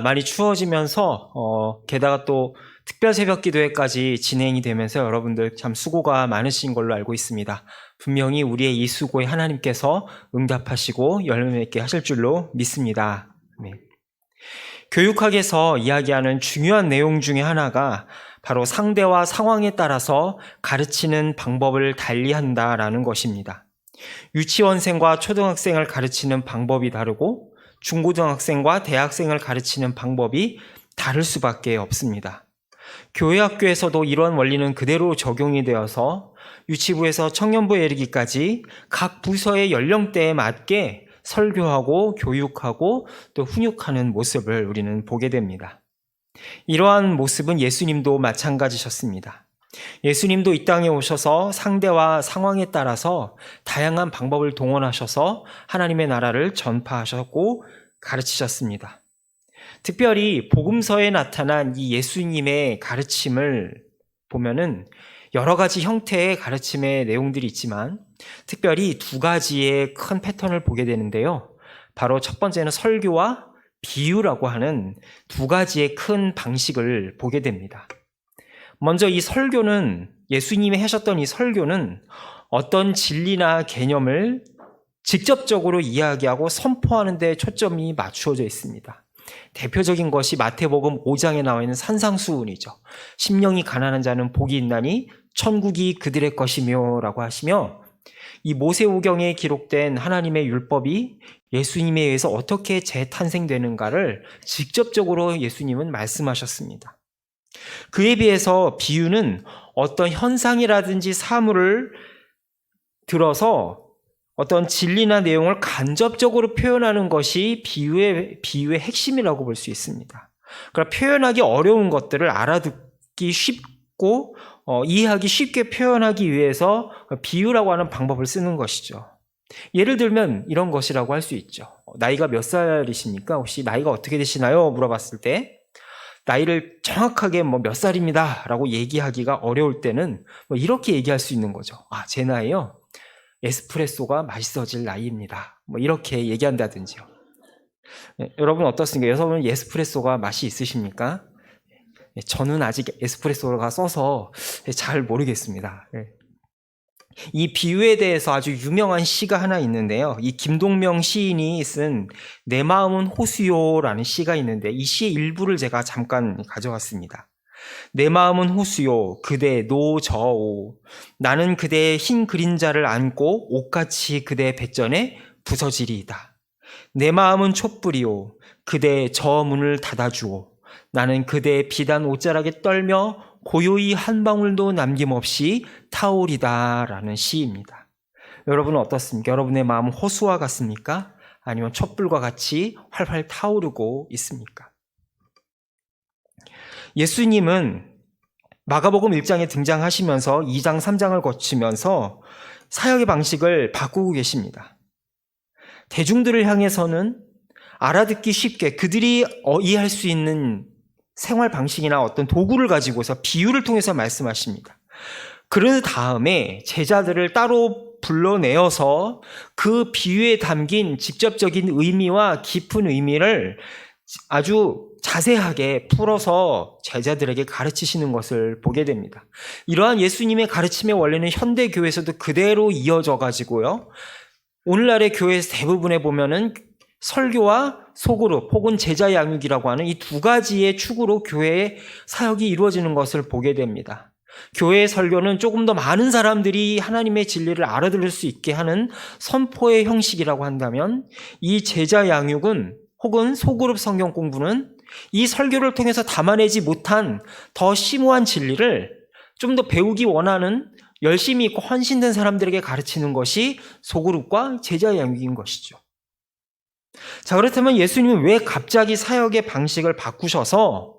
많이 추워지면서 게다가 또 특별 새벽 기도회까지 진행이 되면서 여러분들 참 수고가 많으신 걸로 알고 있습니다. 분명히 우리의 이 수고에 하나님께서 응답하시고 열매 맺게 하실 줄로 믿습니다. 네. 교육학에서 이야기하는 중요한 내용 중에 하나가 바로 상대와 상황에 따라서 가르치는 방법을 달리한다라는 것입니다. 유치원생과 초등학생을 가르치는 방법이 다르고 중고등학생과 대학생을 가르치는 방법이 다를 수밖에 없습니다. 교회 학교에서도 이런 원리는 그대로 적용이 되어서 유치부에서 청년부에 이르기까지 각 부서의 연령대에 맞게 설교하고 교육하고 또 훈육하는 모습을 우리는 보게 됩니다. 이러한 모습은 예수님도 마찬가지셨습니다. 예수님도 이 땅에 오셔서 상대와 상황에 따라서 다양한 방법을 동원하셔서 하나님의 나라를 전파하셨고 가르치셨습니다. 특별히 복음서에 나타난 이 예수님의 가르침을 보면은 여러 가지 형태의 가르침의 내용들이 있지만 특별히 두 가지의 큰 패턴을 보게 되는데요. 바로 첫 번째는 설교와 비유라고 하는 두 가지의 큰 방식을 보게 됩니다. 먼저 이 설교는, 예수님이 하셨던 이 설교는 어떤 진리나 개념을 직접적으로 이야기하고 선포하는 데 초점이 맞추어져 있습니다. 대표적인 것이 마태복음 5장에 나와 있는 산상수훈이죠. 심령이 가난한 자는 복이 있나니 천국이 그들의 것이며 라고 하시며, 이 모세오경에 기록된 하나님의 율법이 예수님에 의해서 어떻게 재탄생되는가를 직접적으로 예수님은 말씀하셨습니다. 그에 비해서 비유는 어떤 현상이라든지 사물을 들어서 어떤 진리나 내용을 간접적으로 표현하는 것이 비유의 핵심이라고 볼 수 있습니다. 그러니까 표현하기 어려운 것들을 알아듣기 쉽고 이해하기 쉽게 표현하기 위해서 비유라고 하는 방법을 쓰는 것이죠. 예를 들면 이런 것이라고 할 수 있죠. 나이가 몇 살이십니까? 혹시 나이가 어떻게 되시나요? 물어봤을 때 나이를 정확하게 몇 살입니다 라고 얘기하기가 어려울 때는 이렇게 얘기할 수 있는 거죠. 제 나이요? 에스프레소가 맛있어질 나이입니다. 이렇게 얘기한다든지요. 여러분 어떻습니까? 여러분 에스프레소가 맛이 있으십니까? 저는 아직 에스프레소가 써서 잘 모르겠습니다. 이 비유에 대해서 아주 유명한 시가 하나 있는데요. 이 김동명 시인이 쓴 내 마음은 호수요라는 시가 있는데 이 시의 일부를 제가 잠깐 가져왔습니다. 내 마음은 호수요 그대 노저오 나는 그대의 흰 그림자를 안고 옷같이 그대 배전에 부서지리이다. 내 마음은 촛불이요 그대 저 문을 닫아주오 나는 그대의 비단 옷자락에 떨며 고요히 한 방울도 남김없이 타오리다 라는 시입니다. 여러분은 어떻습니까? 여러분의 마음은 호수와 같습니까? 아니면 촛불과 같이 활활 타오르고 있습니까? 예수님은 마가복음 1장에 등장하시면서 2장, 3장을 거치면서 사역의 방식을 바꾸고 계십니다. 대중들을 향해서는 알아듣기 쉽게 그들이 이해할 수 있는 생활 방식이나 어떤 도구를 가지고서 비유를 통해서 말씀하십니다. 그런 다음에 제자들을 따로 불러내어서 그 비유에 담긴 직접적인 의미와 깊은 의미를 아주 자세하게 풀어서 제자들에게 가르치시는 것을 보게 됩니다. 이러한 예수님의 가르침의 원리는 현대 교회에서도 그대로 이어져 가지고요. 오늘날의 교회에서 대부분에 보면은 설교와 소그룹 혹은 제자 양육이라고 하는 이 두 가지의 축으로 교회의 사역이 이루어지는 것을 보게 됩니다. 교회의 설교는 조금 더 많은 사람들이 하나님의 진리를 알아들을 수 있게 하는 선포의 형식이라고 한다면 이 제자 양육은 혹은 소그룹 성경 공부는 이 설교를 통해서 담아내지 못한 더 심오한 진리를 좀 더 배우기 원하는 열심히 있고 헌신된 사람들에게 가르치는 것이 소그룹과 제자 양육인 것이죠. 자, 그렇다면 예수님은 왜 갑자기 사역의 방식을 바꾸셔서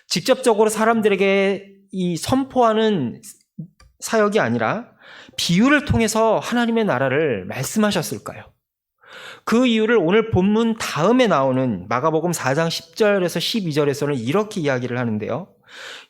직접적으로 사람들에게 이 선포하는 사역이 아니라 비유를 통해서 하나님의 나라를 말씀하셨을까요? 그 이유를 오늘 본문 다음에 나오는 마가복음 4장 10절에서 12절에서는 이렇게 이야기를 하는데요.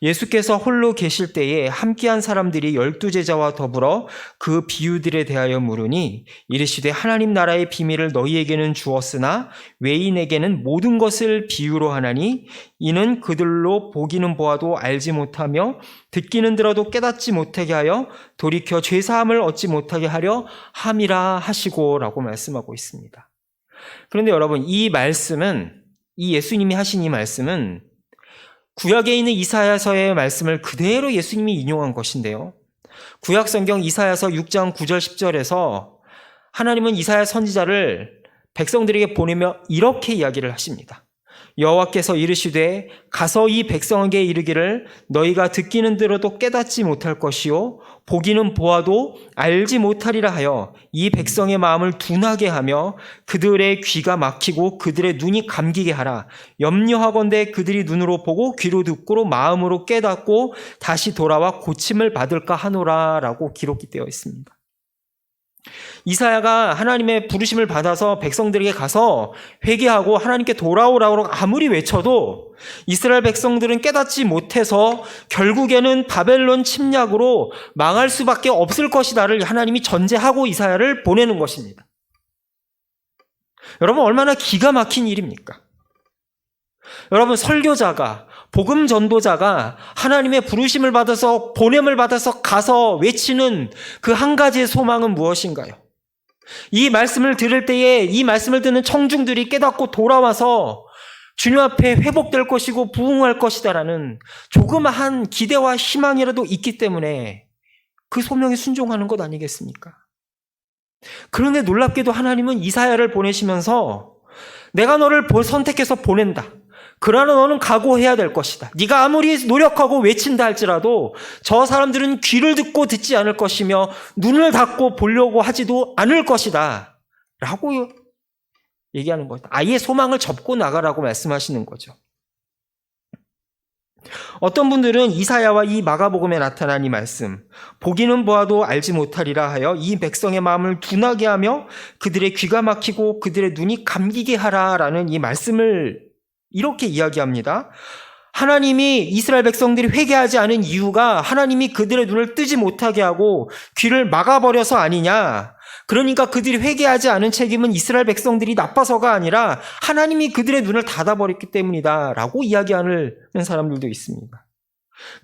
예수께서 홀로 계실 때에 함께한 사람들이 12제자와 더불어 그 비유들에 대하여 물으니 이르시되 하나님 나라의 비밀을 너희에게는 주었으나 외인에게는 모든 것을 비유로 하나니 이는 그들로 보기는 보아도 알지 못하며 듣기는 들어도 깨닫지 못하게 하여 돌이켜 죄사함을 얻지 못하게 하려 함이라 하시고 라고 말씀하고 있습니다. 그런데 여러분, 이 예수님이 하신 이 말씀은 구약에 있는 이사야서의 말씀을 그대로 예수님이 인용한 것인데요. 구약 성경 이사야서 6장 9절 10절에서 하나님은 이사야 선지자를 백성들에게 보내며 이렇게 이야기를 하십니다. 여호와께서 이르시되 가서 이 백성에게 이르기를 너희가 듣기는 들어도 깨닫지 못할 것이요 보기는 보아도 알지 못하리라 하여 이 백성의 마음을 둔하게 하며 그들의 귀가 막히고 그들의 눈이 감기게 하라. 염려하건대 그들이 눈으로 보고 귀로 듣고 마음으로 깨닫고 다시 돌아와 고침을 받을까 하노라 라고 기록이 되어 있습니다. 이사야가 하나님의 부르심을 받아서 백성들에게 가서 회개하고 하나님께 돌아오라고 아무리 외쳐도 이스라엘 백성들은 깨닫지 못해서 결국에는 바벨론 침략으로 망할 수밖에 없을 것이다를 하나님이 전제하고 이사야를 보내는 것입니다. 여러분, 얼마나 기가 막힌 일입니까? 여러분, 설교자가, 복음 전도자가 하나님의 부르심을 받아서, 보냄을 받아서 가서 외치는 그 한 가지의 소망은 무엇인가요? 이 말씀을 들을 때에 이 말씀을 듣는 청중들이 깨닫고 돌아와서 주님 앞에 회복될 것이고 부흥할 것이다라는 조그마한 기대와 희망이라도 있기 때문에 그 소명에 순종하는 것 아니겠습니까? 그런데 놀랍게도 하나님은 이사야를 보내시면서 내가 너를 선택해서 보낸다. 그러나 너는 각오해야 될 것이다. 네가 아무리 노력하고 외친다 할지라도 저 사람들은 귀를 듣고 듣지 않을 것이며 눈을 닫고 보려고 하지도 않을 것이다 라고 얘기하는 거다. 아예 소망을 접고 나가라고 말씀하시는 거죠. 어떤 분들은 이사야와 이 마가복음에 나타난 이 말씀, 보기는 보아도 알지 못하리라 하여 이 백성의 마음을 둔하게 하며 그들의 귀가 막히고 그들의 눈이 감기게 하라라는 이 말씀을 이렇게 이야기합니다. 하나님이 이스라엘 백성들이 회개하지 않은 이유가 하나님이 그들의 눈을 뜨지 못하게 하고 귀를 막아버려서 아니냐. 그러니까 그들이 회개하지 않은 책임은 이스라엘 백성들이 나빠서가 아니라 하나님이 그들의 눈을 닫아버렸기 때문이다 라고 이야기하는 사람들도 있습니다.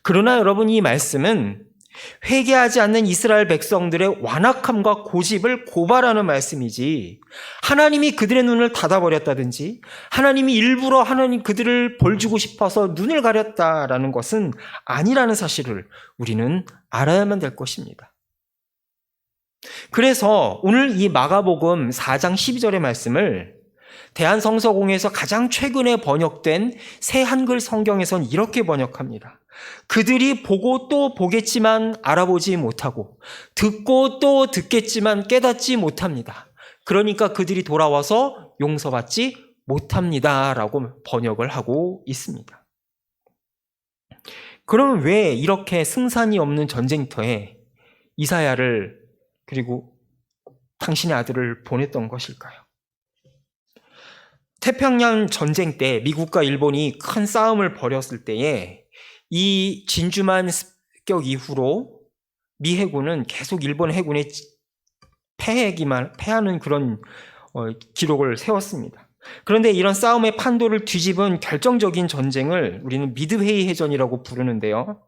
그러나 여러분, 이 말씀은 회개하지 않는 이스라엘 백성들의 완악함과 고집을 고발하는 말씀이지 하나님이 그들의 눈을 닫아버렸다든지 하나님이 일부러 그들을 벌주고 싶어서 눈을 가렸다라는 것은 아니라는 사실을 우리는 알아야만 될 것입니다. 그래서 오늘 이 마가복음 4장 12절의 말씀을 대한성서공회에서 가장 최근에 번역된 새 한글 성경에서는 이렇게 번역합니다. 그들이 보고 또 보겠지만 알아보지 못하고 듣고 또 듣겠지만 깨닫지 못합니다. 그러니까 그들이 돌아와서 용서받지 못합니다 라고 번역을 하고 있습니다. 그러면 왜 이렇게 승산이 없는 전쟁터에 이사야를 그리고 당신의 아들을 보냈던 것일까요? 태평양 전쟁 때 미국과 일본이 큰 싸움을 벌였을 때에 이 진주만 습격 이후로 미 해군은 계속 일본 해군의 패하는 그런 기록을 세웠습니다. 그런데 이런 싸움의 판도를 뒤집은 결정적인 전쟁을 우리는 미드웨이 해전이라고 부르는데요.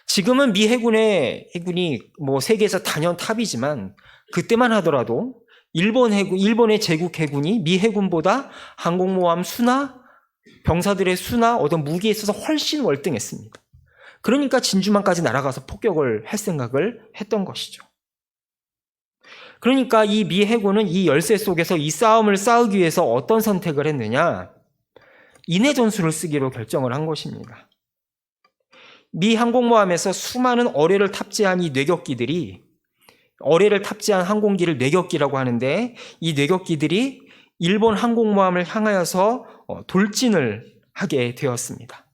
지금은 미 해군이 세계에서 단연 탑이지만 그때만 하더라도 일본의 제국 해군이 미 해군보다 항공모함 수나 병사들의 수나 어떤 무기에 있어서 훨씬 월등했습니다. 그러니까 진주만까지 날아가서 폭격을 할 생각을 했던 것이죠. 그러니까 이 미 해군은 이 열세 속에서 이 싸움을 싸우기 위해서 어떤 선택을 했느냐? 인해 전술을 쓰기로 결정을 한 것입니다. 미 항공모함에서 수많은 어뢰를 탑재한 이 뇌격기들이 어뢰를 탑재한 항공기를 뇌격기라고 하는데 이 뇌격기들이 일본 항공모함을 향하여서 돌진을 하게 되었습니다.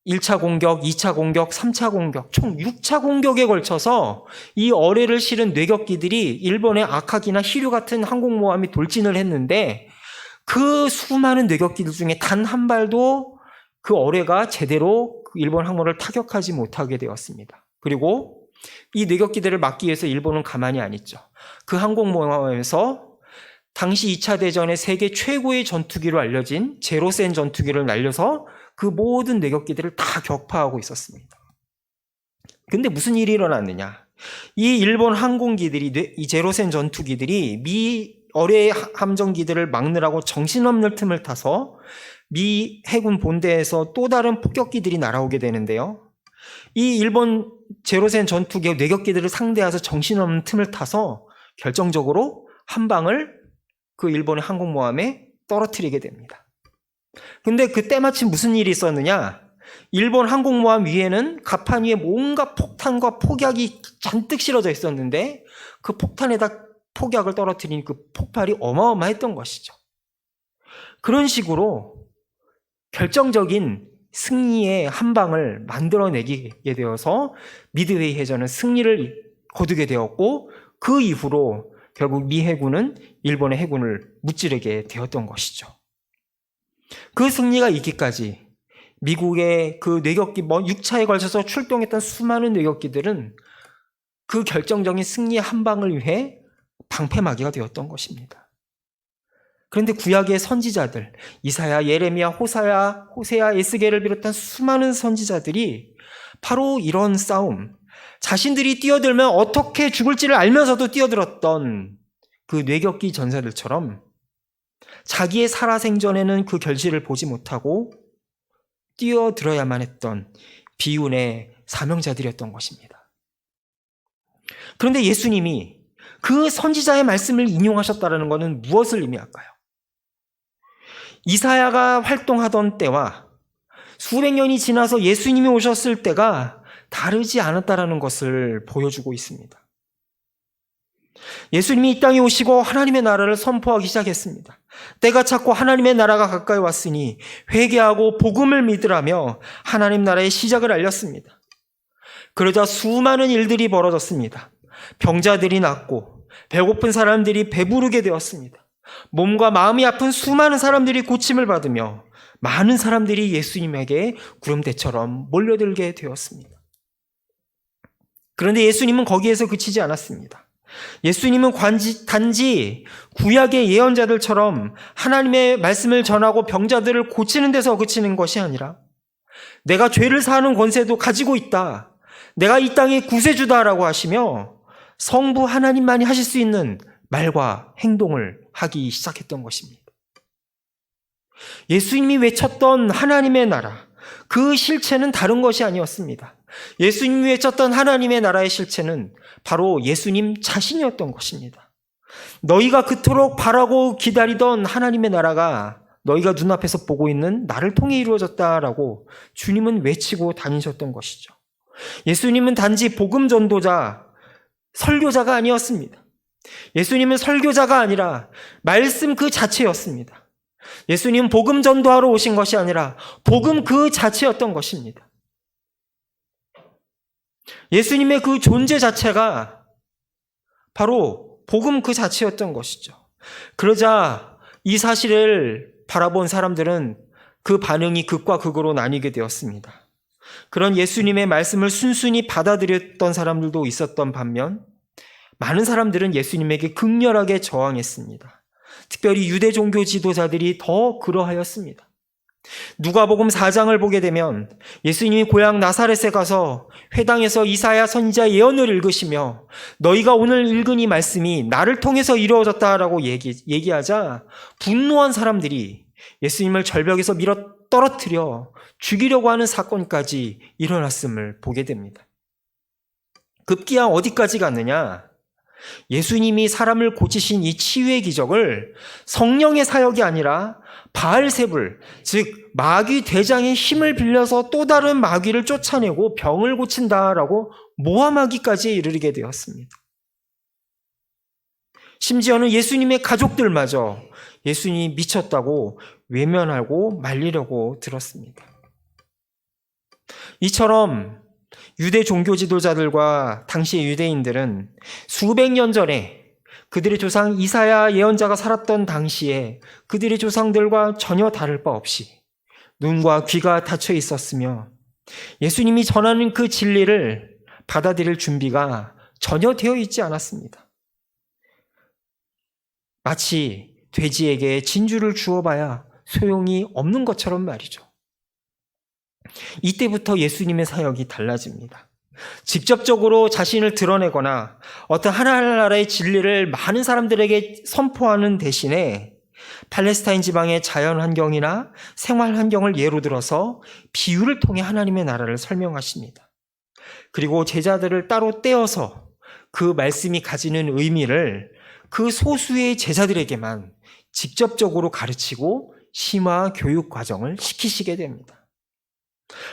1차 공격, 2차 공격, 3차 공격, 총 6차 공격에 걸쳐서 이 어뢰를 실은 뇌격기들이 일본의 아카기나 히류 같은 항공모함이 돌진을 했는데 그 수많은 뇌격기들 중에 단 한 발도 그 어뢰가 제대로 일본 항모를 타격하지 못하게 되었습니다. 그리고 이 뇌격기들을 막기 위해서 일본은 가만히 안 있죠. 그 항공모함에서 당시 2차 대전의 세계 최고의 전투기로 알려진 제로센 전투기를 날려서 그 모든 뇌격기들을 다 격파하고 있었습니다. 근데 무슨 일이 일어났느냐? 이 일본 항공기들이, 이 제로센 전투기들이 미 어뢰 함정기들을 막느라고 정신없는 틈을 타서 미 해군 본대에서 또 다른 폭격기들이 날아오게 되는데요. 이 일본 제로센 전투기 뇌격기들을 상대해서 정신없는 틈을 타서 결정적으로 한 방을 그 일본의 항공모함에 떨어뜨리게 됩니다. 근데 그때 마침 무슨 일이 있었느냐? 일본 항공모함 위에는 갑판 위에 뭔가 폭탄과 폭약이 잔뜩 실어져 있었는데 그 폭탄에다 폭약을 떨어뜨린 그 폭발이 어마어마했던 것이죠. 그런 식으로 결정적인 승리의 한 방을 만들어내게 되어서 미드웨이 해전은 승리를 거두게 되었고 그 이후로 결국 미 해군은 일본의 해군을 무찌르게 되었던 것이죠. 그 승리가 있기까지 미국의 그 뇌격기 6차에 걸쳐서 출동했던 수많은 뇌격기들은 그 결정적인 승리의 한 방을 위해 방패막이가 되었던 것입니다. 그런데 구약의 선지자들 이사야, 예레미야, 호세아, 에스겔을 비롯한 수많은 선지자들이 바로 이런 싸움, 자신들이 뛰어들면 어떻게 죽을지를 알면서도 뛰어들었던 그 뇌격기 전사들처럼 자기의 살아생전에는 그 결실을 보지 못하고 뛰어들어야만 했던 비운의 사명자들이었던 것입니다. 그런데 예수님이 그 선지자의 말씀을 인용하셨다는 것은 무엇을 의미할까요? 이사야가 활동하던 때와 수백 년이 지나서 예수님이 오셨을 때가 다르지 않았다는 것을 보여주고 있습니다. 예수님이 이 땅에 오시고 하나님의 나라를 선포하기 시작했습니다. 때가 찼고 하나님의 나라가 가까이 왔으니 회개하고 복음을 믿으라며 하나님 나라의 시작을 알렸습니다. 그러자 수많은 일들이 벌어졌습니다. 병자들이 낫고 배고픈 사람들이 배부르게 되었습니다. 몸과 마음이 아픈 수많은 사람들이 고침을 받으며 많은 사람들이 예수님에게 구름대처럼 몰려들게 되었습니다. 그런데 예수님은 거기에서 그치지 않았습니다. 예수님은 단지 구약의 예언자들처럼 하나님의 말씀을 전하고 병자들을 고치는 데서 그치는 것이 아니라 내가 죄를 사하는 권세도 가지고 있다. 내가 이 땅의 구세주다라고 하시며 성부 하나님만이 하실 수 있는 말과 행동을 하기 시작했던 것입니다. 예수님이 외쳤던 하나님의 나라, 그 실체는 다른 것이 아니었습니다. 예수님이 외쳤던 하나님의 나라의 실체는 바로 예수님 자신이었던 것입니다. 너희가 그토록 바라고 기다리던 하나님의 나라가 너희가 눈앞에서 보고 있는 나를 통해 이루어졌다라고 주님은 외치고 다니셨던 것이죠. 예수님은 단지 복음 전도자, 설교자가 아니었습니다. 예수님은 설교자가 아니라 말씀 그 자체였습니다. 예수님은 복음 전도하러 오신 것이 아니라 복음 그 자체였던 것입니다. 예수님의 그 존재 자체가 바로 복음 그 자체였던 것이죠. 그러자 이 사실을 바라본 사람들은 그 반응이 극과 극으로 나뉘게 되었습니다. 그런 예수님의 말씀을 순순히 받아들였던 사람들도 있었던 반면 많은 사람들은 예수님에게 극렬하게 저항했습니다. 특별히 유대 종교 지도자들이 더 그러하였습니다. 누가복음 4장을 보게 되면 예수님이 고향 나사렛에 가서 회당에서 이사야 선지자 예언을 읽으시며 너희가 오늘 읽은 이 말씀이 나를 통해서 이루어졌다라고 얘기하자 분노한 사람들이 예수님을 절벽에서 밀어 떨어뜨려 죽이려고 하는 사건까지 일어났음을 보게 됩니다. 급기야 어디까지 갔느냐? 예수님이 사람을 고치신 이 치유의 기적을 성령의 사역이 아니라 바알세불, 즉 마귀 대장의 힘을 빌려서 또 다른 마귀를 쫓아내고 병을 고친다라고 모함하기까지 이르게 되었습니다. 심지어는 예수님의 가족들마저 예수님이 미쳤다고 외면하고 말리려고 들었습니다. 이처럼 유대 종교 지도자들과 당시의 유대인들은 수백 년 전에 그들의 조상 이사야 예언자가 살았던 당시에 그들의 조상들과 전혀 다를 바 없이 눈과 귀가 닫혀 있었으며 예수님이 전하는 그 진리를 받아들일 준비가 전혀 되어 있지 않았습니다. 마치 돼지에게 진주를 주어봐야 소용이 없는 것처럼 말이죠. 이때부터 예수님의 사역이 달라집니다. 직접적으로 자신을 드러내거나 어떤 하나하나의 진리를 많은 사람들에게 선포하는 대신에 팔레스타인 지방의 자연 환경이나 생활 환경을 예로 들어서 비유를 통해 하나님의 나라를 설명하십니다. 그리고 제자들을 따로 떼어서 그 말씀이 가지는 의미를 그 소수의 제자들에게만 직접적으로 가르치고 심화 교육 과정을 시키시게 됩니다.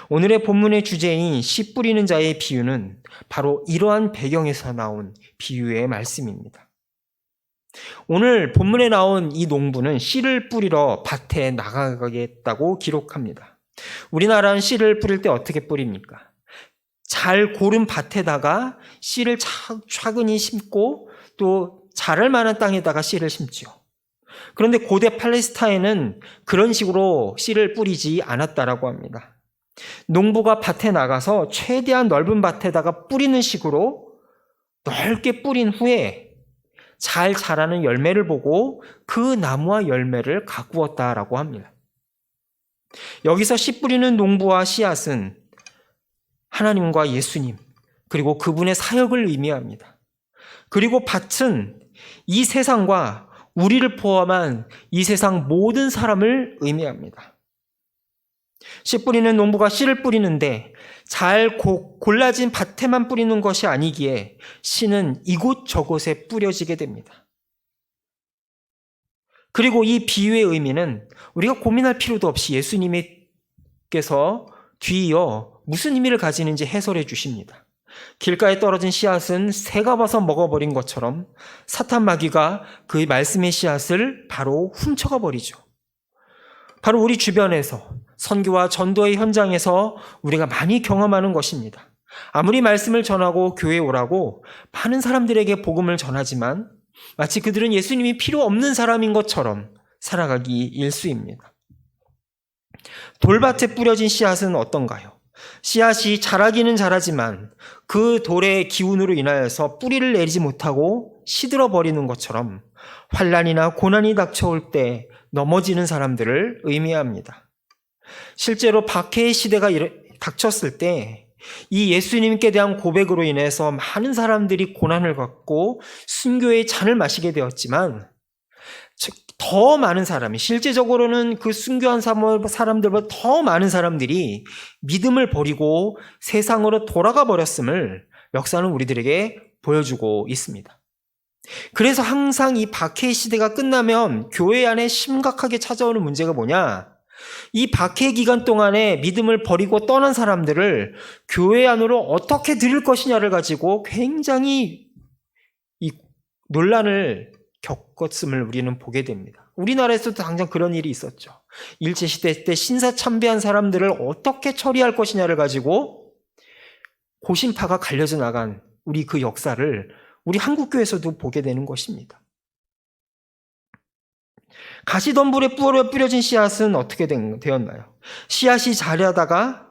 오늘의 본문의 주제인 씨 뿌리는 자의 비유는 바로 이러한 배경에서 나온 비유의 말씀입니다. 오늘 본문에 나온 이 농부는 씨를 뿌리러 밭에 나가겠다고 기록합니다. 우리나라는 씨를 뿌릴 때 어떻게 뿌립니까? 잘 고른 밭에다가 씨를 차근히 심고 또 자랄 만한 땅에다가 씨를 심죠. 그런데 고대 팔레스타인은 그런 식으로 씨를 뿌리지 않았다라고 합니다. 농부가 밭에 나가서 최대한 넓은 밭에다가 뿌리는 식으로 넓게 뿌린 후에 잘 자라는 열매를 보고 그 나무와 열매를 가꾸었다라고 합니다. 여기서 씨 뿌리는 농부와 씨앗은 하나님과 예수님 그리고 그분의 사역을 의미합니다. 그리고 밭은 이 세상과 우리를 포함한 이 세상 모든 사람을 의미합니다. 씨 뿌리는 농부가 씨를 뿌리는데 잘 골라진 밭에만 뿌리는 것이 아니기에 씨는 이곳저곳에 뿌려지게 됩니다. 그리고 이 비유의 의미는 우리가 고민할 필요도 없이 예수님께서 뒤이어 무슨 의미를 가지는지 해설해 주십니다. 길가에 떨어진 씨앗은 새가 와서 먹어버린 것처럼 사탄 마귀가 그 말씀의 씨앗을 바로 훔쳐가 버리죠. 바로 우리 주변에서 선교와 전도의 현장에서 우리가 많이 경험하는 것입니다. 아무리 말씀을 전하고 교회에 오라고 많은 사람들에게 복음을 전하지만 마치 그들은 예수님이 필요 없는 사람인 것처럼 살아가기 일쑤입니다. 돌밭에 뿌려진 씨앗은 어떤가요? 씨앗이 자라기는 자라지만 그 돌의 기운으로 인하여서 뿌리를 내리지 못하고 시들어 버리는 것처럼 환난이나 고난이 닥쳐올 때 넘어지는 사람들을 의미합니다. 실제로 박해의 시대가 닥쳤을 때 이 예수님께 대한 고백으로 인해서 많은 사람들이 고난을 받고 순교의 잔을 마시게 되었지만 더 많은 사람이 실제적으로는 그 순교한 사람들보다 더 많은 사람들이 믿음을 버리고 세상으로 돌아가 버렸음을 역사는 우리들에게 보여주고 있습니다. 그래서 항상 이 박해의 시대가 끝나면 교회 안에 심각하게 찾아오는 문제가 뭐냐? 이 박해 기간 동안에 믿음을 버리고 떠난 사람들을 교회 안으로 어떻게 들일 것이냐를 가지고 굉장히 이 논란을 겪었음을 우리는 보게 됩니다. 우리나라에서도 당장 그런 일이 있었죠. 일제시대 때 신사참배한 사람들을 어떻게 처리할 것이냐를 가지고 고심파가 갈려져 나간 우리 그 역사를 우리 한국교회에서도 보게 되는 것입니다. 가시덤불에 뿌려진 씨앗은 어떻게 되었나요? 씨앗이 자라다가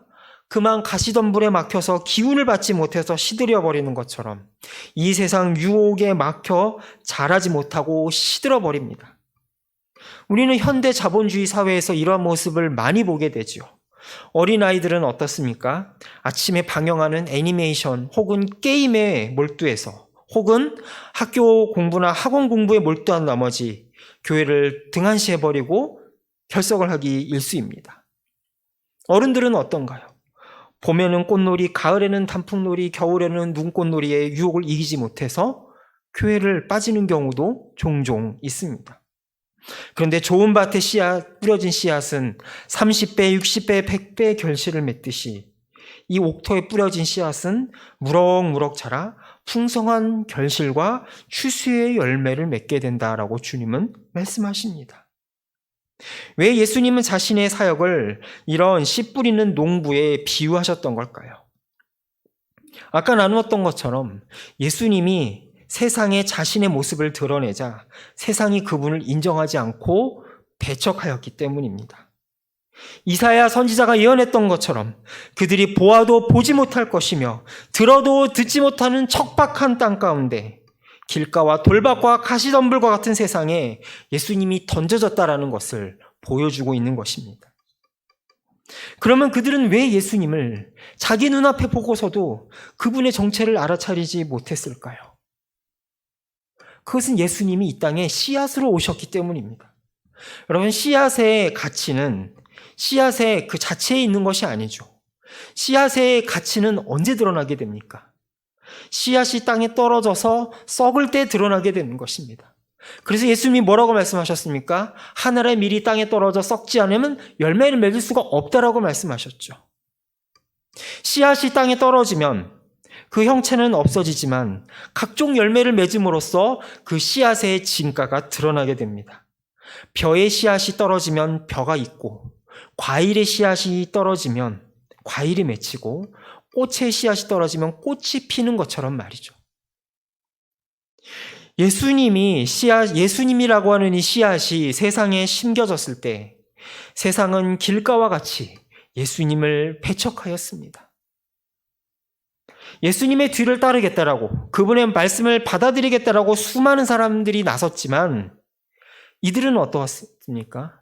그만 가시덤불에 막혀서 기운을 받지 못해서 시들어 버리는 것처럼 이 세상 유혹에 막혀 자라지 못하고 시들어 버립니다. 우리는 현대 자본주의 사회에서 이러한 모습을 많이 보게 되죠. 어린아이들은 어떻습니까? 아침에 방영하는 애니메이션 혹은 게임에 몰두해서 혹은 학교 공부나 학원 공부에 몰두한 나머지 교회를 등한시해버리고 결석을 하기 일쑤입니다. 어른들은 어떤가요? 봄에는 꽃놀이, 가을에는 단풍놀이, 겨울에는 눈꽃놀이의 유혹을 이기지 못해서 교회를 빠지는 경우도 종종 있습니다. 그런데 좋은 밭에 뿌려진 씨앗은 30배, 60배, 100배 결실을 맺듯이 이 옥토에 뿌려진 씨앗은 무럭무럭 자라 풍성한 결실과 추수의 열매를 맺게 된다라고 주님은 말씀하십니다. 왜 예수님은 자신의 사역을 이런 씨 뿌리는 농부에 비유하셨던 걸까요? 아까 나누었던 것처럼 예수님이 세상에 자신의 모습을 드러내자 세상이 그분을 인정하지 않고 배척하였기 때문입니다. 이사야 선지자가 예언했던 것처럼 그들이 보아도 보지 못할 것이며 들어도 듣지 못하는 척박한 땅 가운데 길가와 돌밭과 가시덤불과 같은 세상에 예수님이 던져졌다라는 것을 보여주고 있는 것입니다. 그러면 그들은 왜 예수님을 자기 눈앞에 보고서도 그분의 정체를 알아차리지 못했을까요? 그것은 예수님이 이 땅에 씨앗으로 오셨기 때문입니다. 여러분, 씨앗의 가치는 씨앗의 그 자체에 있는 것이 아니죠. 씨앗의 가치는 언제 드러나게 됩니까? 씨앗이 땅에 떨어져서 썩을 때 드러나게 되는 것입니다. 그래서 예수님이 뭐라고 말씀하셨습니까? 하늘의 밀이 땅에 떨어져 썩지 않으면 열매를 맺을 수가 없다라고 말씀하셨죠. 씨앗이 땅에 떨어지면 그 형체는 없어지지만 각종 열매를 맺음으로써 그 씨앗의 진가가 드러나게 됩니다. 벼의 씨앗이 떨어지면 벼가 있고, 과일의 씨앗이 떨어지면 과일이 맺히고, 꽃의 씨앗이 떨어지면 꽃이 피는 것처럼 말이죠. 예수님이라고 하는 이 씨앗이 세상에 심겨졌을 때 세상은 길가와 같이 예수님을 배척하였습니다. 예수님의 뒤를 따르겠다라고, 그분의 말씀을 받아들이겠다라고 수많은 사람들이 나섰지만 이들은 어떠했습니까?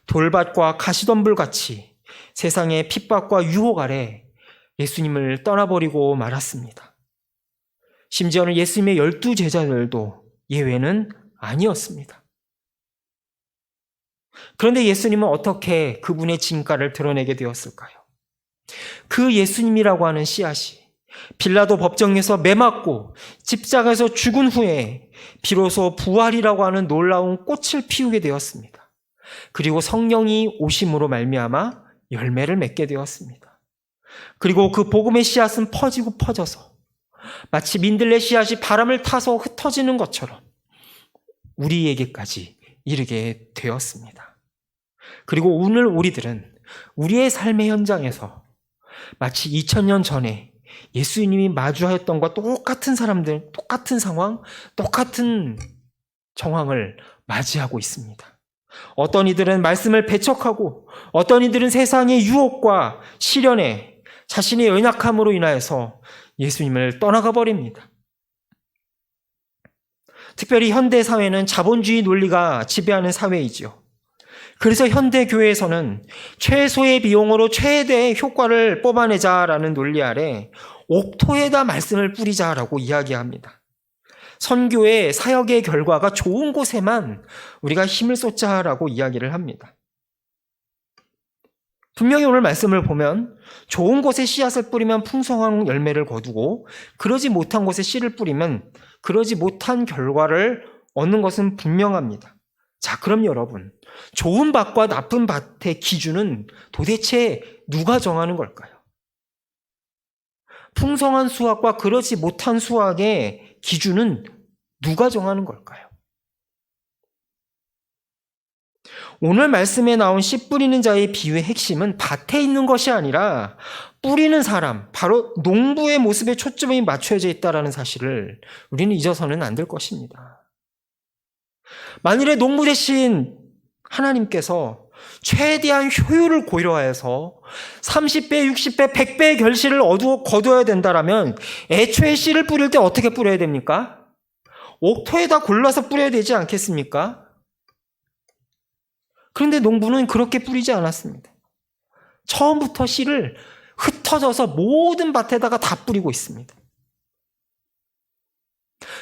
돌밭과 가시덤불 같이 세상의 핍박과 유혹 아래 예수님을 떠나버리고 말았습니다. 심지어는 예수님의 12 제자들도 예외는 아니었습니다. 그런데 예수님은 어떻게 그분의 진가를 드러내게 되었을까요? 그 예수님이라고 하는 씨앗이 빌라도 법정에서 매맞고 십자가에서 죽은 후에 비로소 부활이라고 하는 놀라운 꽃을 피우게 되었습니다. 그리고 성령이 오심으로 말미암아 열매를 맺게 되었습니다. 그리고 그 복음의 씨앗은 퍼지고 퍼져서 마치 민들레 씨앗이 바람을 타서 흩어지는 것처럼 우리에게까지 이르게 되었습니다. 그리고 오늘 우리들은 우리의 삶의 현장에서 마치 2000년 전에 예수님이 마주하였던 것과 똑같은 사람들, 똑같은 상황, 똑같은 정황을 맞이하고 있습니다. 어떤 이들은 말씀을 배척하고 어떤 이들은 세상의 유혹과 시련에 자신의 연약함으로 인하여서 예수님을 떠나가 버립니다. 특별히 현대 사회는 자본주의 논리가 지배하는 사회이지요. 그래서 현대 교회에서는 최소의 비용으로 최대의 효과를 뽑아내자라는 논리 아래 옥토에다 말씀을 뿌리자라고 이야기합니다. 선교의 사역의 결과가 좋은 곳에만 우리가 힘을 쏟자라고 이야기를 합니다. 분명히 오늘 말씀을 보면 좋은 곳에 씨앗을 뿌리면 풍성한 열매를 거두고 그러지 못한 곳에 씨를 뿌리면 그러지 못한 결과를 얻는 것은 분명합니다. 자, 그럼 여러분, 좋은 밭과 나쁜 밭의 기준은 도대체 누가 정하는 걸까요? 풍성한 수확과 그러지 못한 수확의 기준은 누가 정하는 걸까요? 오늘 말씀에 나온 씨 뿌리는 자의 비유의 핵심은 밭에 있는 것이 아니라 뿌리는 사람, 바로 농부의 모습에 초점이 맞춰져 있다는 사실을 우리는 잊어서는 안 될 것입니다. 만일에 농부 대신 하나님께서 최대한 효율을 고려하여서 30배, 60배, 100배의 결실을 거두어야 된다면 애초에 씨를 뿌릴 때 어떻게 뿌려야 됩니까? 옥토에다 골라서 뿌려야 되지 않겠습니까? 그런데 농부는 그렇게 뿌리지 않았습니다. 처음부터 씨를 흩어져서 모든 밭에다가 다 뿌리고 있습니다.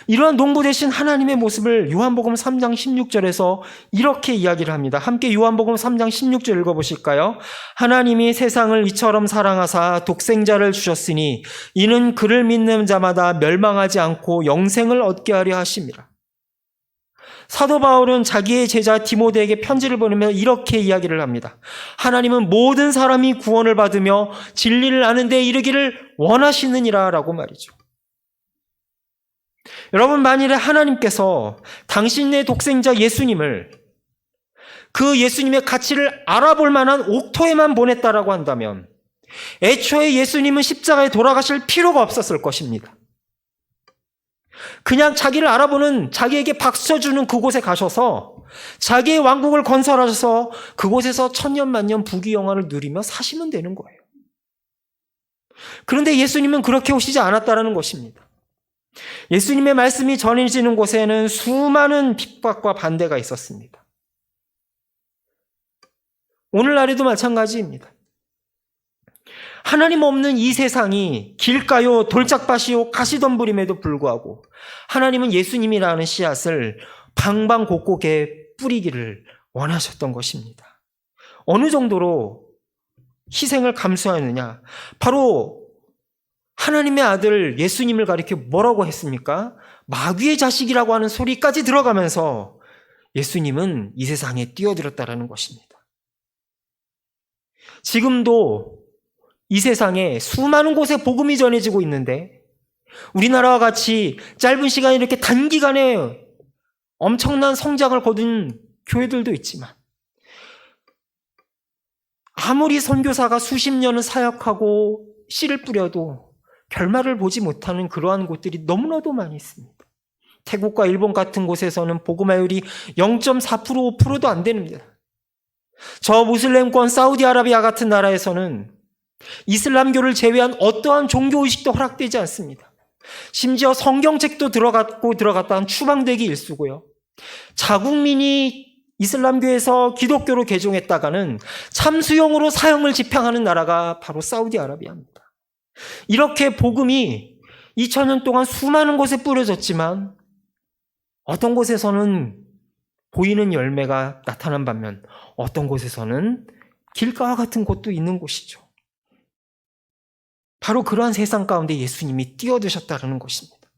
이러한 농부 대신 하나님의 모습을 요한복음 3장 16절에서 이렇게 이야기를 합니다. 함께 요한복음 3장 16절 읽어보실까요? 하나님이 세상을 이처럼 사랑하사 독생자를 주셨으니 이는 그를 믿는 자마다 멸망하지 않고 영생을 얻게 하려 하심이라. 사도 바울은 자기의 제자 디모데에게 편지를 보내며 이렇게 이야기를 합니다. 하나님은 모든 사람이 구원을 받으며 진리를 아는 데 이르기를 원하시느니라 라고 말이죠. 여러분, 만일에 하나님께서 당신의 독생자 예수님을 그 예수님의 가치를 알아볼 만한 옥토에만 보냈다라고 한다면 애초에 예수님은 십자가에 돌아가실 필요가 없었을 것입니다. 그냥 자기를 알아보는, 자기에게 박수 쳐주는 그곳에 가셔서 자기의 왕국을 건설하셔서 그곳에서 천년만년 부귀영화를 누리며 사시면 되는 거예요. 그런데 예수님은 그렇게 오시지 않았다는 것입니다. 예수님의 말씀이 전해지는 곳에는 수많은 핍박과 반대가 있었습니다. 오늘날에도 마찬가지입니다. 하나님 없는 이 세상이 길가요 돌짝밭이요 가시덤불임에도 불구하고 하나님은 예수님이라는 씨앗을 방방곡곡에 뿌리기를 원하셨던 것입니다. 어느 정도로 희생을 감수하느냐? 바로 하나님의 아들 예수님을 가리켜 뭐라고 했습니까? 마귀의 자식이라고 하는 소리까지 들어가면서 예수님은 이 세상에 뛰어들었다라는 것입니다. 지금도 이 세상에 수많은 곳에 복음이 전해지고 있는데 우리나라와 같이 짧은 시간에 이렇게 단기간에 엄청난 성장을 거둔 교회들도 있지만 아무리 선교사가 수십 년을 사역하고 씨를 뿌려도 결말을 보지 못하는 그러한 곳들이 너무나도 많이 있습니다. 태국과 일본 같은 곳에서는 복음화율이 0.4%, 5%도 안 됩니다. 저 무슬림권 사우디아라비아 같은 나라에서는 이슬람교를 제외한 어떠한 종교의식도 허락되지 않습니다. 심지어 성경책도 들어갔다는 추방되기 일쑤고요. 자국민이 이슬람교에서 기독교로 개종했다가는 참수용으로 사형을 집행하는 나라가 바로 사우디아라비아입니다. 이렇게 복음이 2000년 동안 수많은 곳에 뿌려졌지만 어떤 곳에서는 보이는 열매가 나타난 반면 어떤 곳에서는 길가와 같은 곳도 있는 곳이죠. 바로 그러한 세상 가운데 예수님이 뛰어드셨다는 것입니다.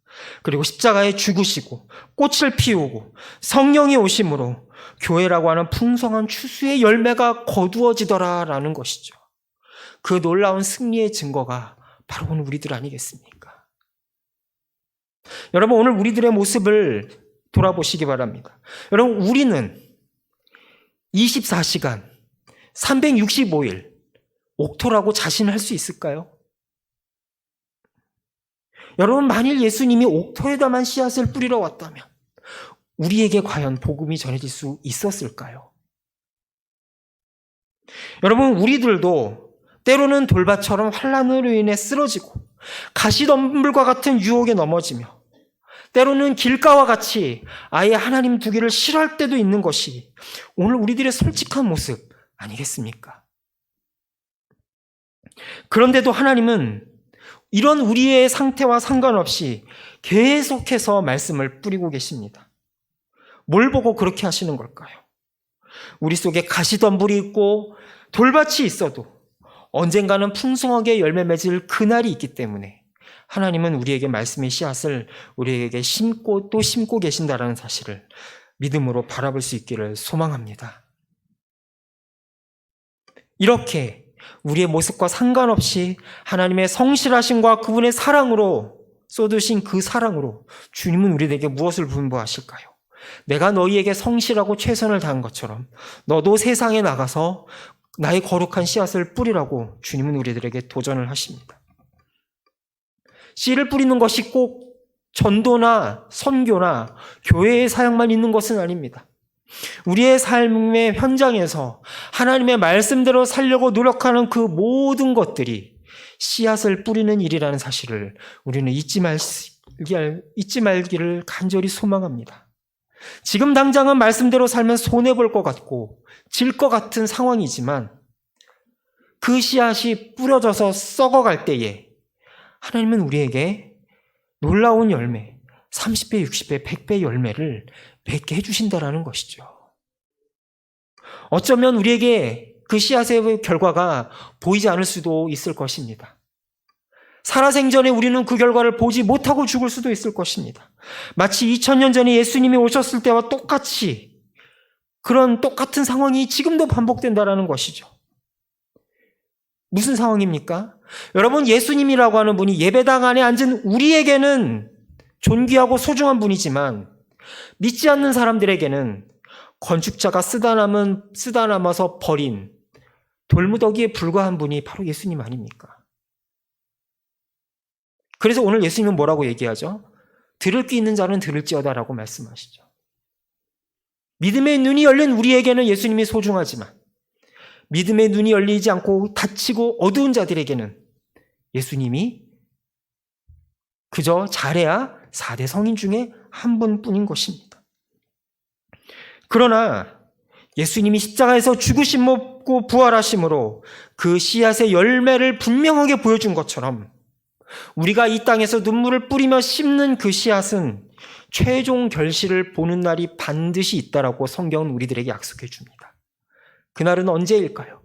그리고 십자가에 죽으시고 꽃을 피우고 성령이 오심으로 교회라고 하는 풍성한 추수의 열매가 거두어지더라라는 것이죠. 그 놀라운 승리의 증거가 바로 오늘 우리들 아니겠습니까? 여러분, 오늘 우리들의 모습을 돌아보시기 바랍니다. 여러분, 우리는 24시간 365일 옥토라고 자신할 수 있을까요? 여러분, 만일 예수님이 옥토에다만 씨앗을 뿌리러 왔다면 우리에게 과연 복음이 전해질 수 있었을까요? 여러분, 우리들도 때로는 돌밭처럼 환난으로 인해 쓰러지고 가시덤불과 같은 유혹에 넘어지며 때로는 길가와 같이 아예 하나님 두기를 싫어할 때도 있는 것이 오늘 우리들의 솔직한 모습 아니겠습니까? 그런데도 하나님은 이런 우리의 상태와 상관없이 계속해서 말씀을 뿌리고 계십니다. 뭘 보고 그렇게 하시는 걸까요? 우리 속에 가시덤불이 있고 돌밭이 있어도 언젠가는 풍성하게 열매 맺을 그날이 있기 때문에 하나님은 우리에게 말씀의 씨앗을 우리에게 심고 또 심고 계신다는 사실을 믿음으로 바라볼 수 있기를 소망합니다. 이렇게 우리의 모습과 상관없이 하나님의 성실하심과 그분의 사랑으로 쏟으신 그 사랑으로 주님은 우리에게 무엇을 분부하실까요? 내가 너희에게 성실하고 최선을 다한 것처럼 너도 세상에 나가서 나의 거룩한 씨앗을 뿌리라고 주님은 우리들에게 도전을 하십니다. 씨를 뿌리는 것이 꼭 전도나 선교나 교회의 사역만 있는 것은 아닙니다. 우리의 삶의 현장에서 하나님의 말씀대로 살려고 노력하는 그 모든 것들이 씨앗을 뿌리는 일이라는 사실을 우리는 잊지 말기를 간절히 소망합니다. 지금 당장은 말씀대로 살면 손해볼 것 같고 질 것 같은 상황이지만 그 씨앗이 뿌려져서 썩어갈 때에 하나님은 우리에게 놀라운 열매, 30배, 60배, 100배 열매를 맺게 해주신다라는 것이죠. 어쩌면 우리에게 그 씨앗의 결과가 보이지 않을 수도 있을 것입니다. 살아생전에 우리는 그 결과를 보지 못하고 죽을 수도 있을 것입니다. 마치 2000년 전에 예수님이 오셨을 때와 똑같이 그런 똑같은 상황이 지금도 반복된다는 것이죠. 무슨 상황입니까? 여러분, 예수님이라고 하는 분이 예배당 안에 앉은 우리에게는 존귀하고 소중한 분이지만 믿지 않는 사람들에게는 건축자가 쓰다 남아서 버린 돌무더기에 불과한 분이 바로 예수님 아닙니까? 그래서 오늘 예수님은 뭐라고 얘기하죠? 들을 귀 있는 자는 들을지어다라고 말씀하시죠. 믿음의 눈이 열린 우리에게는 예수님이 소중하지만 믿음의 눈이 열리지 않고 닫히고 어두운 자들에게는 예수님이 그저 잘해야 4대 성인 중에 한 분뿐인 것입니다. 그러나 예수님이 십자가에서 죽으심 먹고 부활하심으로 그 씨앗의 열매를 분명하게 보여준 것처럼 우리가 이 땅에서 눈물을 뿌리며 심는 그 씨앗은 최종 결실을 보는 날이 반드시 있다라고 성경은 우리들에게 약속해 줍니다. 그날은 언제일까요?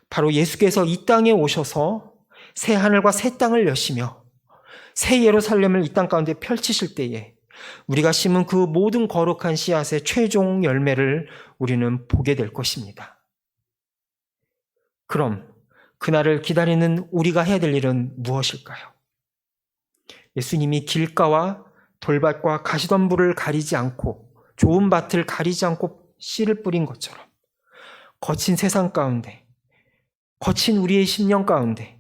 바로 예수께서 이 땅에 오셔서 새 하늘과 새 땅을 여시며 새 예루살렘을 이 땅 가운데 펼치실 때에 우리가 심은 그 모든 거룩한 씨앗의 최종 열매를 우리는 보게 될 것입니다. 그럼 그날을 기다리는 우리가 해야 될 일은 무엇일까요? 예수님이 길가와 돌밭과 가시덤불을 가리지 않고 좋은 밭을 가리지 않고 씨를 뿌린 것처럼 거친 세상 가운데, 거친 우리의 심령 가운데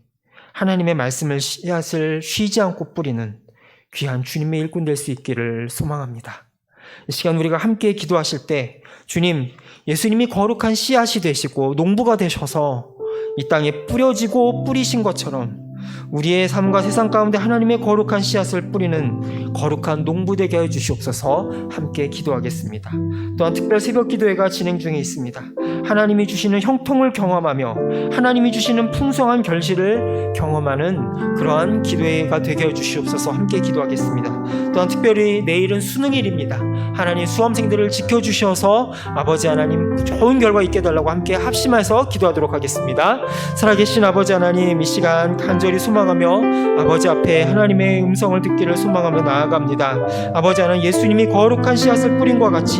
하나님의 말씀을 씨앗을 쉬지 않고 뿌리는 귀한 주님의 일꾼 될 수 있기를 소망합니다. 이 시간 우리가 함께 기도하실 때 주님, 예수님이 거룩한 씨앗이 되시고 농부가 되셔서 이 땅에 뿌려지고 뿌리신 것처럼 우리의 삶과 세상 가운데 하나님의 거룩한 씨앗을 뿌리는 거룩한 농부 되게 해주시옵소서. 함께 기도하겠습니다. 또한 특별 새벽 기도회가 진행 중에 있습니다. 하나님이 주시는 형통을 경험하며 하나님이 주시는 풍성한 결실을 경험하는 그러한 기도회가 되게 해주시옵소서. 함께 기도하겠습니다. 또한 특별히 내일은 수능일입니다. 하나님 수험생들을 지켜주셔서 아버지 하나님 좋은 결과 있게 해달라고 함께 합심해서 기도하도록 하겠습니다. 살아계신 아버지 하나님, 이 시간 간절히 소망하며 아버지 앞에 하나님의 음성을 듣기를 소망하며 나아갑니다. 아버지 하나님, 예수님이 거룩한 씨앗을 뿌린 것 같이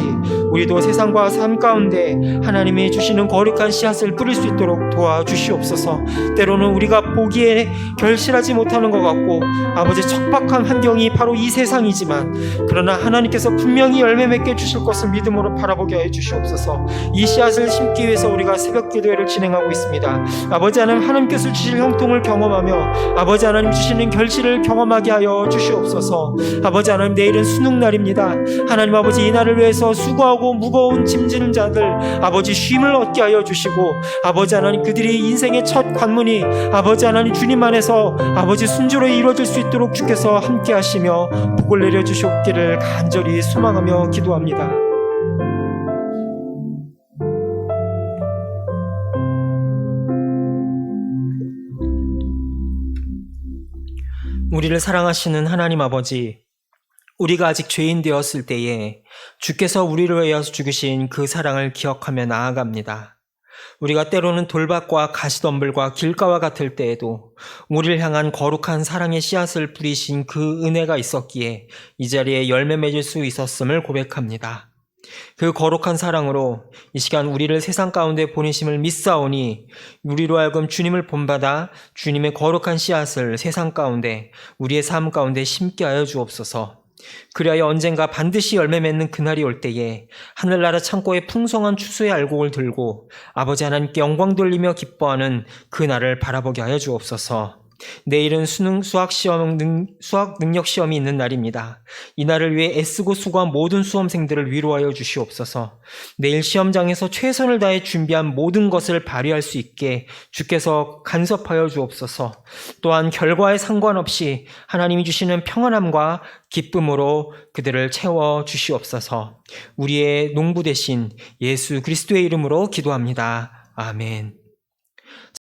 우리도 세상과 삶 가운데 하나님이 주시는 거룩한 씨앗을 뿌릴 수 있도록 도와주시옵소서. 때로는 우리가 보기에 결실하지 못하는 것 같고 아버지 척박한 환경이 바로 이 세상이지만 그러나 하나님께서 분명히 열매 맺게 주실 것을 믿음으로 바라보게 해주시옵소서. 이 씨앗을 심기 위해서 우리가 새벽 기도회를 진행하고 있습니다. 아버지 하나님, 하나님께서 주실 형통을 경험하며 아버지 하나님 주시는 결실을 경험하게 하여 주시옵소서. 아버지 하나님, 내일은 수능날입니다. 하나님 아버지, 이 날을 위해서 수고하고 무거운 짐지는 자들 아버지 쉼을 얻게 하여 주시고 아버지 하나님, 그들이 인생의 첫 관문이 아버지 하나님 주님 안에서 아버지 순조로이 이루어질 수 있도록 주께서 함께 하시며 복을 내려주시옵기를 간절히 소망하며 기도합니다. 우리를 사랑하시는 하나님 아버지, 우리가 아직 죄인 되었을 때에 주께서 우리를 위하여 죽으신 그 사랑을 기억하며 나아갑니다. 우리가 때로는 돌밭과 가시덤불과 길가와 같을 때에도 우리를 향한 거룩한 사랑의 씨앗을 뿌리신 그 은혜가 있었기에 이 자리에 열매 맺을 수 있었음을 고백합니다. 그 거룩한 사랑으로 이 시간 우리를 세상 가운데 보내심을 믿사오니 우리로 하여금 주님을 본받아 주님의 거룩한 씨앗을 세상 가운데 우리의 삶 가운데 심게 하여 주옵소서. 그리하여 언젠가 반드시 열매 맺는 그날이 올 때에 하늘나라 창고에 풍성한 추수의 알곡을 들고 아버지 하나님께 영광 돌리며 기뻐하는 그날을 바라보게 하여 주옵소서. 내일은 수학 능력 시험이 있는 날입니다. 이 날을 위해 애쓰고 수고한 모든 수험생들을 위로하여 주시옵소서. 내일 시험장에서 최선을 다해 준비한 모든 것을 발휘할 수 있게 주께서 간섭하여 주옵소서. 또한 결과에 상관없이 하나님이 주시는 평안함과 기쁨으로 그들을 채워 주시옵소서. 우리의 농부 되신 예수 그리스도의 이름으로 기도합니다. 아멘.